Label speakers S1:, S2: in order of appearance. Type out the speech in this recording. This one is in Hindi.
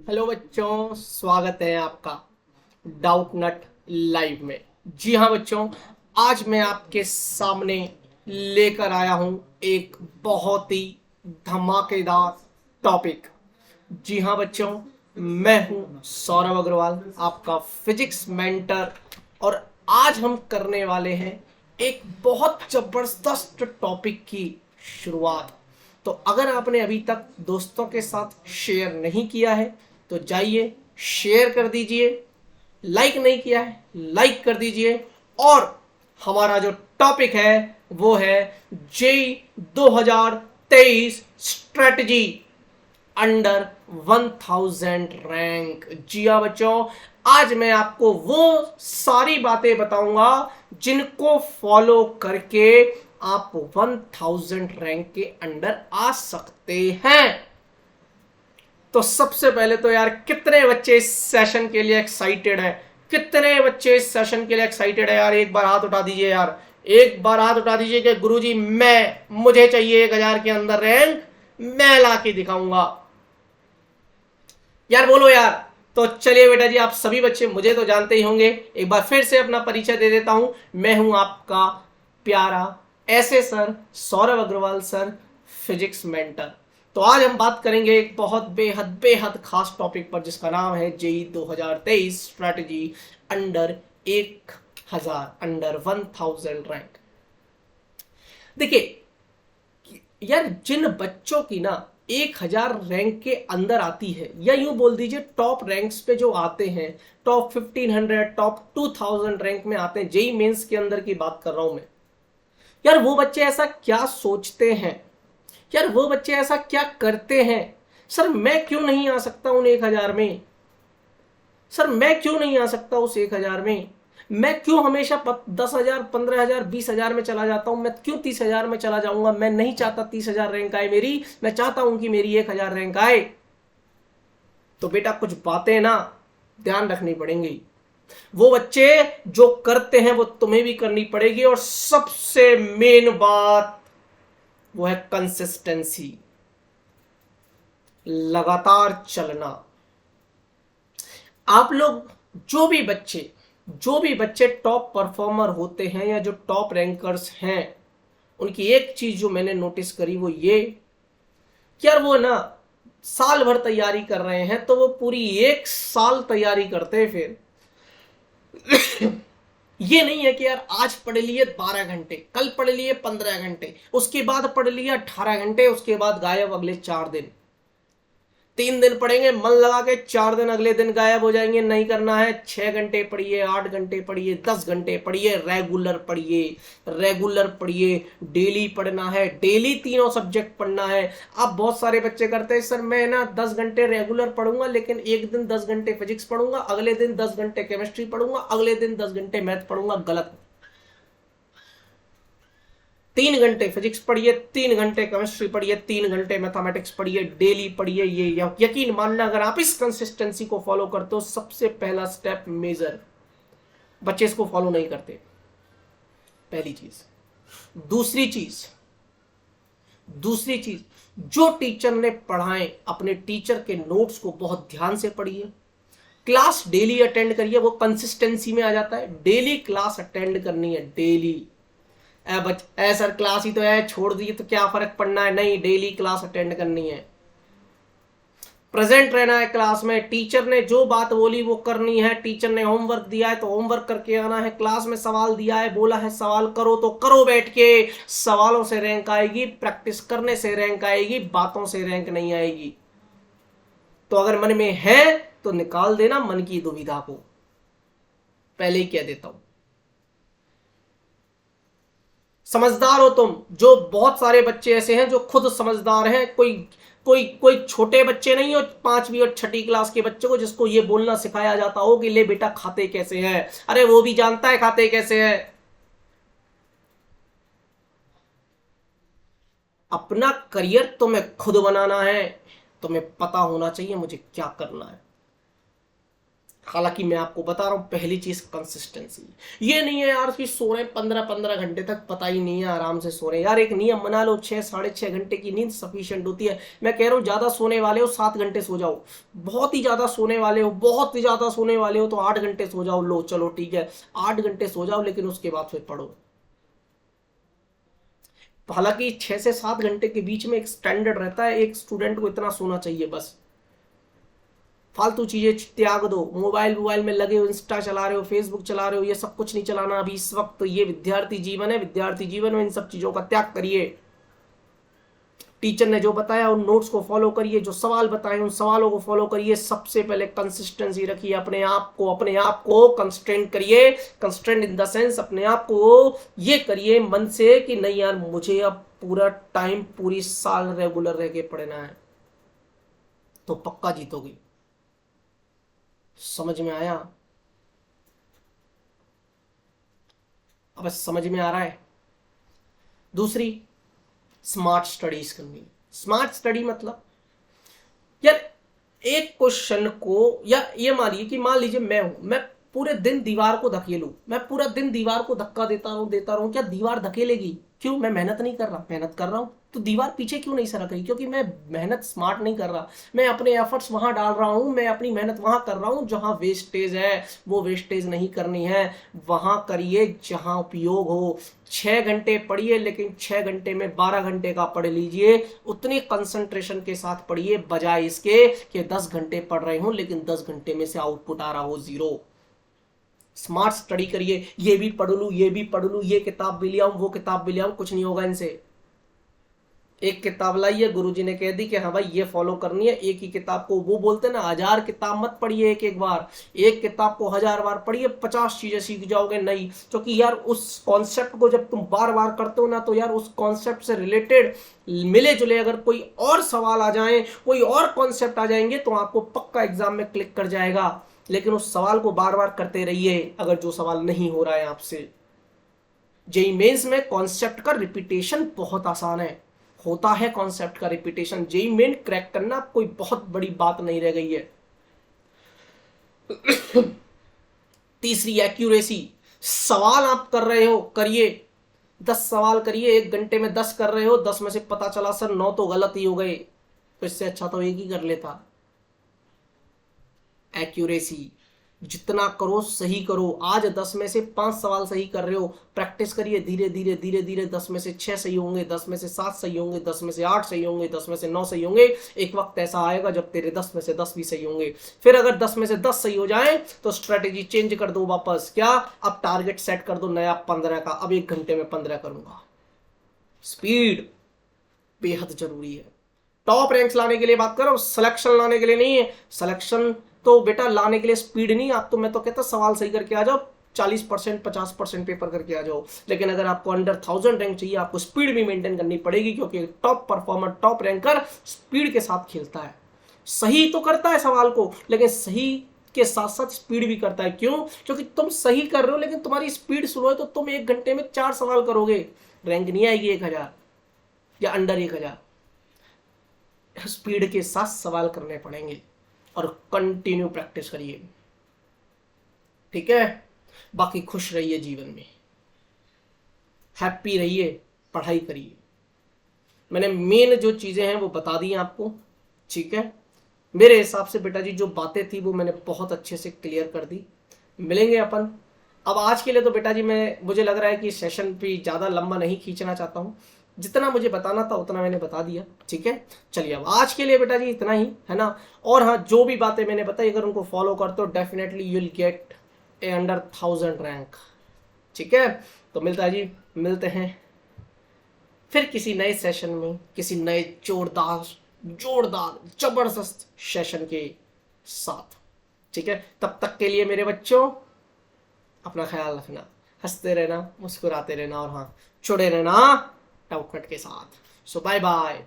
S1: हेलो बच्चों, स्वागत है आपका डाउट नट लाइव में। जी हाँ बच्चों, आज मैं आपके सामने लेकर आया हूं एक बहुत ही धमाकेदार टॉपिक। जी हाँ बच्चों, मैं हूं सौरभ अग्रवाल, आपका फिजिक्स मेंटर। और आज हम करने वाले हैं एक बहुत जबरदस्त टॉपिक की शुरुआत। तो अगर आपने अभी तक दोस्तों के साथ शेयर नहीं किया है तो जाइए शेयर कर दीजिए, लाइक नहीं किया है लाइक कर दीजिए। और हमारा जो टॉपिक है वो है जेई 2023 स्ट्रेटजी अंडर 1000 रैंक। जी हाँ बच्चों, आज मैं आपको वो सारी बातें बताऊंगा जिनको फॉलो करके आप 1000 रैंक के अंडर आ सकते हैं। तो सबसे पहले तो यार, कितने बच्चे इस सेशन के लिए एक्साइटेड है? कितने बच्चे इस सेशन के लिए एक्साइटेड है यार? एक बार हाथ उठा दीजिए यार, एक बार हाथ उठा दीजिए कि गुरुजी मुझे चाहिए 1000 के अंदर रैंक, मैं ला के दिखाऊंगा। यार बोलो यार। तो चलिए बेटा जी, आप सभी बच्चे मुझे तो जानते ही होंगे, एक बार फिर से अपना परिचय दे देता हूं। मैं हूं आपका प्यारा ऐसे sir, Saurabh Agrawal sir, physics mentor. तो आज हम बात करेंगे एक बहुत बेहद बेहद खास टॉपिक पर, जिसका नाम है JEE 2023 strategy under 1000, under 1000 rank. देखिए यार, जिन बच्चों की ना 1000 रैंक के अंदर आती है, या यूं बोल दीजिए टॉप रैंक्स पे जो आते हैं, टॉप 1500 टॉप 2000 रैंक में आते हैं, जेई मेंस के अंदर की बात कर रहा हूं मैं। यार वो बच्चे ऐसा क्या सोचते हैं, यार वो बच्चे ऐसा क्या करते हैं? सर मैं क्यों नहीं आ सकता उन 1000 में? सर मैं क्यों नहीं आ सकता उस 1000 में? मैं क्यों हमेशा 10,000 15,000 20,000 में चला जाता हूं? मैं क्यों 30,000 में चला जाऊंगा? मैं नहीं चाहता 30,000 रैंक आए मेरी, मैं चाहता हूं कि मेरी 1000 रैंक आए। तो बेटा कुछ बातें ना ध्यान रखनी पड़ेंगी। वो बच्चे जो करते हैं वो तुम्हें भी करनी पड़ेगी। और सबसे मेन बात वो है कंसिस्टेंसी, लगातार चलना। आप लोग जो भी बच्चे टॉप परफॉर्मर होते हैं या जो टॉप रैंकर्स हैं, उनकी एक चीज जो मैंने नोटिस करी वो ये कि यार वो ना साल भर तैयारी कर रहे हैं तो वो पूरी एक साल तैयारी करते हैं। फिर ये नहीं है कि यार आज पढ़ लिए 12 घंटे, कल पढ़ लिए 15 घंटे, उसके बाद पढ़ लिया 18 घंटे, उसके बाद गायब अगले 4 दिन। 3 दिन पढ़ेंगे मन लगा के, 4 दिन अगले दिन गायब हो जाएंगे। नहीं करना है, 6 घंटे पढ़िए, 8 घंटे पढ़िए, 10 घंटे पढ़िए, रेगुलर पढ़िए, रेगुलर पढ़िए। डेली पढ़ना है, डेली तीनों सब्जेक्ट पढ़ना है। अब बहुत सारे बच्चे करते हैं, सर मैं ना 10 घंटे रेगुलर पढ़ूंगा, लेकिन एक दिन 10 घंटे फिजिक्स पढ़ूंगा, अगले दिन 10 घंटे केमिस्ट्री पढ़ूंगा, अगले दिन 10 घंटे मैथ पढ़ूंगा। गलत। 3 घंटे फिजिक्स पढ़िए, 3 घंटे केमिस्ट्री पढ़िए, 3 घंटे मैथमेटिक्स पढ़िए, डेली पढ़िए। ये यकीन मानना, अगर आप इस कंसिस्टेंसी को फॉलो करते हो, सबसे पहला स्टेप मेजर। बच्चे इसको फॉलो नहीं करते, पहली चीज। दूसरी चीज, जो टीचर ने पढ़ाए अपने टीचर के नोट्स को बहुत ध्यान से पढ़िए। क्लास डेली अटेंड करिए, वो कंसिस्टेंसी में आ जाता है। डेली क्लास अटेंड करनी है, डेली। सर क्लास ही तो है, छोड़ दिए तो क्या फर्क पड़ना है? नहीं, डेली क्लास अटेंड करनी है, प्रेजेंट रहना है क्लास में। टीचर ने जो बात बोली वो करनी है। टीचर ने होमवर्क दिया है तो होमवर्क करके आना है। क्लास में सवाल दिया है, बोला है सवाल करो तो करो बैठ के। सवालों से रैंक आएगी, प्रैक्टिस करने से रैंक आएगी, बातों से रैंक नहीं आएगी। तो अगर मन में है तो निकाल देना मन की दुविधा को, पहले ही कह देता हूं। समझदार हो तुम। जो बहुत सारे बच्चे ऐसे हैं जो खुद समझदार हैं। कोई कोई कोई छोटे बच्चे नहीं हो, 5वीं और 6ठी क्लास के बच्चे को जिसको ये बोलना सिखाया जाता हो कि ले बेटा खाते कैसे हैं। अरे वो भी जानता है खाते कैसे हैं। अपना करियर तुम्हें खुद बनाना है, तुम्हें पता होना चाहिए मुझे क्या करना है। हालांकि मैं आपको बता रहा हूं पहली चीज कंसिस्टेंसी। ये नहीं है यार कि सो रहे 15-15 घंटे तक, पता ही नहीं है, आराम से सो रहे यार। एक नियम बना लो, 6-6.5 घंटे की नींद सफिशिएंट होती है। मैं कह रहा हूं ज्यादा सोने वाले हो 7 घंटे सो जाओ, बहुत ही ज्यादा सोने वाले हो, बहुत ही ज्यादा सोने वाले हो तो 8 घंटे सो जाओ। लो चलो ठीक है, 8 घंटे सो जाओ, लेकिन उसके बाद फिर पढ़ो। हालांकि 6 से 7 घंटे के बीच में एक स्टैंडर्ड रहता है, एक स्टूडेंट को इतना सोना चाहिए बस। फालतू चीजें त्याग दो, मोबाइल में लगे हो, इंस्टा चला रहे हो, फेसबुक चला रहे हो, ये सब कुछ नहीं चलाना अभी इस वक्त। तो ये विद्यार्थी जीवन है, विद्यार्थी जीवन में इन सब चीजों का त्याग करिए। टीचर ने जो बताया उन नोट्स को फॉलो करिए, जो सवाल बताए उन सवालों को फॉलो करिए। सबसे पहले कंसिस्टेंसी रखिए, अपने आप को कंस्ट्रेंट करिए। कंस्ट्रेंट इन द सेंस अपने आप को ये करिए मन से कि नहीं यार, मुझे अब पूरा टाइम, पूरी साल रेगुलर रह के पढ़ना है, तो पक्का जीतोगी। समझ में आया? अब समझ में आ रहा है? दूसरी, स्मार्ट स्टडीज करनी। स्मार्ट स्टडी मतलब यार एक क्वेश्चन को, या ये मान लीजिए मैं पूरे दिन दीवार को धकेलूं, मैं पूरा दिन दीवार को धक्का देता रहूं, क्या दीवार धकेलेगी? क्यों? मैं मेहनत नहीं कर रहा, मेहनत कर रहा हूं तो दीवार पीछे क्यों नहीं सरक रही? क्योंकि मैं मेहनत स्मार्ट नहीं कर रहा, मैं अपने एफर्ट्स वहां डाल रहा हूं, मैं अपनी मेहनत वहां कर रहा हूं जहां वेस्टेज है वो वेस्टेज नहीं करनी है, वहां करिए जहां उपयोग हो। 6 घंटे पढ़िए, लेकिन 6 घंटे में 12 घंटे का पढ़ लीजिए। उतनी कंसंट्रेशन के साथ पढ़िए, बजाय इसके कि 10 घंटे पढ़ रहे हो लेकिन 10 घंटे में से आउटपुट आ रहा हो 0। स्मार्ट स्टडी करिए, ये भी पढ़ लू, ये भी पढ़ लू, ये किताब भी ले आऊं, वो किताब भी ले आऊं, कुछ नहीं होगा इनसे। एक किताब लाइए, गुरुजी ने कह दी कि हाँ भाई ये फॉलो करनी है, एक ही किताब को, वो बोलते ना 1000 किताब मत पढ़िए एक एक बार, एक किताब को 1000 बार पढ़िए, 50 चीजें सीख जाओगे नहीं। क्योंकि यार उस कॉन्सेप्ट को जब तुम बार बार करते हो ना, तो यार उस कॉन्सेप्ट से रिलेटेड मिले जुले अगर कोई और सवाल आ जाए, कोई और कॉन्सेप्ट आ जाएंगे, तो आपको पक्का एग्जाम में क्लिक कर जाएगा। लेकिन उस सवाल को बार बार करते रहिए अगर जो सवाल नहीं हो रहा है आपसे। जेई मेंस में कॉन्सेप्ट का रिपीटेशन बहुत आसान है, होता है कॉन्सेप्ट का रिपीटेशन। जेई मेन क्रैक करना कोई बहुत बड़ी बात नहीं रह गई है। तीसरी, एक्यूरेसी। सवाल आप कर रहे हो, करिए 10 सवाल करिए, 1 घंटे में 10 कर रहे हो, 10 में से पता चला सर 9 तो गलत ही हो गए, तो इससे अच्छा तो एक ही कर लेता। एक्यूरेसी, जितना करो सही करो। आज 10 में से 5 सवाल सही कर रहे हो, प्रैक्टिस करिए, धीरे धीरे धीरे धीरे 10 में से 6 सही होंगे, 10 में से 7 सही होंगे, 10 में से 8 सही होंगे, 10 में से 9 सही होंगे। एक वक्त ऐसा आएगा जब तेरे 10 में से 10 भी सही होंगे। फिर अगर 10 में से 10 सही हो जाए तो स्ट्रेटेजी चेंज कर दो वापस। क्या? अब टारगेट सेट कर दो नया 15 का, अब 1 घंटे में 15 करूंगा। स्पीड बेहद जरूरी है। टॉप रैंक्स लाने के लिए बात कर रहा हूं, सिलेक्शन लाने के लिए नहीं है। सिलेक्शन तो बेटा लाने के लिए स्पीड नहीं, आप तो, मैं तो कहता सवाल सही करके आ जाओ, 40% 50% पेपर करके आ जाओ। लेकिन अगर आपको अंडर 1000 रैंक चाहिए, आपको स्पीड भी मेंटेन करनी पड़ेगी, क्योंकि top performer, top ranker speed के साथ खेलता है। सही तो करता है सवाल को, लेकिन सही के साथ साथ स्पीड भी करता है। क्यों? क्योंकि तुम सही कर रहे हो लेकिन तुम्हारी स्पीड स्लो है, तो तुम 1 घंटे में 4 सवाल करोगे, रैंक नहीं आएगी 1000 या अंडर 1000। स्पीड के साथ सवाल करने पड़ेंगे और कंटिन्यू प्रैक्टिस करिए, ठीक है? बाकी खुश रहिए जीवन में, हैप्पी रहिए, पढ़ाई करिए। मैंने मेन जो चीजें हैं वो बता दी आपको, ठीक है? मेरे हिसाब से बेटा जी जो बातें थी वो मैंने बहुत अच्छे से क्लियर कर दी। मिलेंगे अपन। अब आज के लिए तो बेटा जी मुझे लग रहा है कि सेशन भी ज़्यादा लंबा नहीं खींचना चाहता हूँ, जितना मुझे बताना था उतना मैंने बता दिया, ठीक है? चलिए अब आज के लिए बेटा जी इतना ही, है ना? और हाँ, जो भी बातें मैंने बताई अगर उनको फॉलो करते हो, definitely you will get A under 1000 rank, ठीक है? तो मिलते हैं फिर किसी नए सेशन में, किसी नए जोरदार जबरदस्त सेशन के साथ, ठीक है? तब तक के लिए मेरे बच्चों अपना ख्याल रखना, हंसते रहना, मुस्कुराते रहना, और हाँ, जुड़े रहना डाउटनट के साथ। सो बाय बाय।